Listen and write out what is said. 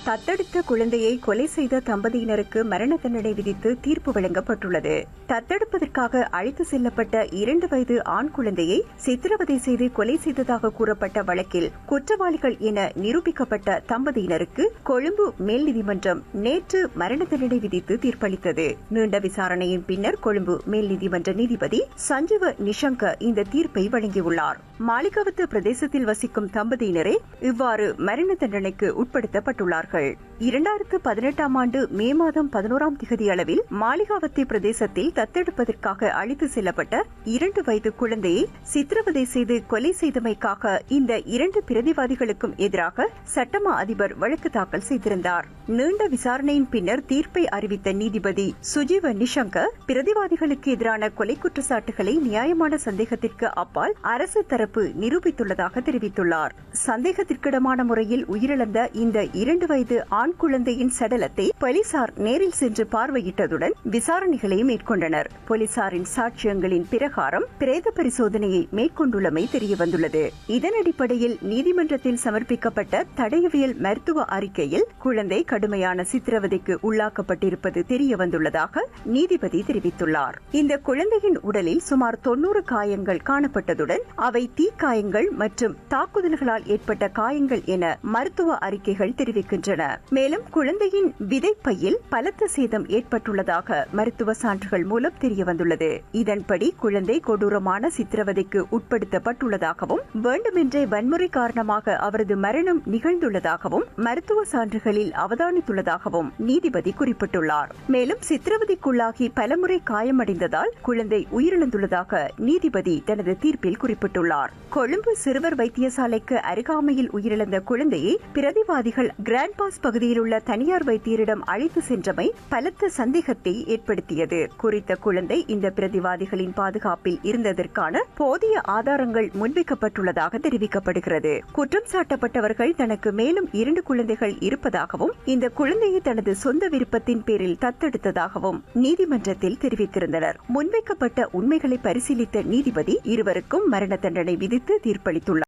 தத்தெடுத்த குழந்தையை கொலை செய்த தம்பதியினருக்கு மரண தண்டனை விதித்து தீர்ப்பு வழங்கப்பட்டுள்ளது. தத்தெடுப்பதற்காக அழைத்து செல்லப்பட்ட 2 வயது ஆண் குழந்தையை சித்திரவதை செய்து கொலை செய்ததாக கூறப்பட்ட வழக்கில் குற்றவாளிகள் என நிரூபிக்கப்பட்ட தம்பதியினருக்கு கொழும்பு மேல் நீதிமன்றம் நேற்று மரண தண்டனை விதித்து தீர்ப்பளித்தது. நீண்ட விசாரணையின் பின்னர் கொழும்பு மேல் நீதிமன்ற நீதிபதி சஞ்சீவ நிஷங்க இந்த தீர்ப்பை வழங்கியுள்ளார். மாளிகாவத்து பிரதேசத்தில் வசிக்கும் தம்பதியினரே இவ்வாறு மரண தண்டனைக்கு உட்படுத்தப்பட்டுள்ளார்கள். 2018 ஆண்டு மே மாதம் 11ஆம் திகதி அளவில் மாளிகாவத்தி பிரதேசத்தில் தத்தெடுப்பதற்காக அழைத்து செல்லப்பட்ட 2 வயது குழந்தையை சித்திரவதை செய்து கொலை செய்தமைக்காக இந்த 2 பிரதிவாதிகளுக்கும் எதிராக சட்டமா அதிபர் வழக்கு தாக்கல் செய்திருந்தார். நீண்ட விசாரணையின் பின்னர் தீர்ப்பை அறிவித்த நீதிபதி சுஜீவ நிஷங்க பிரதிவாதிகளுக்கு எதிரான கொலை குற்றச்சாட்டுகளை நியாயமான சந்தேகத்திற்கு அப்பால் அரசு தரப்பு நிரூபித்துள்ளதாக தெரிவித்துள்ளார். சந்தேகத்திற்கிடமான முறையில் உயிரிழந்த இந்த 2 வயது ஆண் குழந்தையின் சடலத்தை போலீசார் நேரில் சென்று பார்வையிட்டதுடன் விசாரணைகளை மேற்கொண்டனர். போலீசாரின் சாட்சியங்களின் பிரகாரம் பிரேத பரிசோதனையை மேற்கொண்டுள்ளமை தெரியவந்துள்ளது. இதன் அடிப்படையில் நீதிமன்றத்தில் சமர்ப்பிக்கப்பட்ட தடயவியல் மருத்துவ அறிக்கையில் குழந்தை கடுமையான சித்திரவதைக்கு உள்ளாக்கப்பட்டிருப்பது தெரியவந்துள்ளதாக நீதிபதி தெரிவித்துள்ளார். இந்த குழந்தையின் உடலில் சுமார் 90 காயங்கள் காணப்பட்டதுடன் அவை தீக்காயங்கள் மற்றும் தாக்குதல்களால் ஏற்பட்ட காயங்கள் என மருத்துவ அறிக்கைகள் தெரிவிக்கின்றன. மேலும் குழந்தையின் விதைப்பையில் பலத்த சேதம் ஏற்பட்டுள்ளதாக மருத்துவ சான்றுகள் மூலம் தெரியவந்துள்ளது. இதன்படி குழந்தை கொடூரமான சித்திரவதைக்கு உட்படுத்தப்பட்டுள்ளதாகவும் வேண்டுமென்றே வன்முறை காரணமாக அவரது மரணம் நிகழ்ந்துள்ளதாகவும் மருத்துவ சான்றுகளில் அவதானித்துள்ளதாகவும் நீதிபதி குறிப்பிட்டுள்ளார். மேலும் சித்திரவதைக்குள்ளாகி பலமுறை காயமடைந்ததால் குழந்தை உயிரிழந்துள்ளதாக நீதிபதி தனது தீர்ப்பில் குறிப்பிட்டுள்ளார். கொழும்பு சிறுவர் வைத்தியசாலைக்கு அருகாமையில் உயிரிழந்த குழந்தையை பிரதிவாதிகள் கிராண்ட் பாஸ் பகுதியில் உள்ள தனியார் வைத்தியரிடம் அழைத்து சென்றமை பலத்த சந்தேகத்தை ஏற்படுத்தியது. குறித்த குழந்தை இந்த பிரதிவாதிகளின் பாதுகாப்பில் இருந்ததற்கான போதிய ஆதாரங்கள் முன்வைக்கப்பட்டுள்ளதாக தெரிவிக்கப்படுகிறது. குற்றம் சாட்டப்பட்டவர்கள் தனக்கு மேலும் 2 குழந்தைகள் இருப்பதாகவும் இந்த குழந்தையை தனது சொந்த விருப்பத்தின் பேரில் தத்தெடுத்ததாகவும் நீதிமன்றத்தில் தெரிவித்திருந்தனர். முன்வைக்கப்பட்ட உண்மைகளை பரிசீலித்த நீதிபதி இருவருக்கும் மரண தண்டனை விதித்து தீர்ப்பளித்துள்ளார்.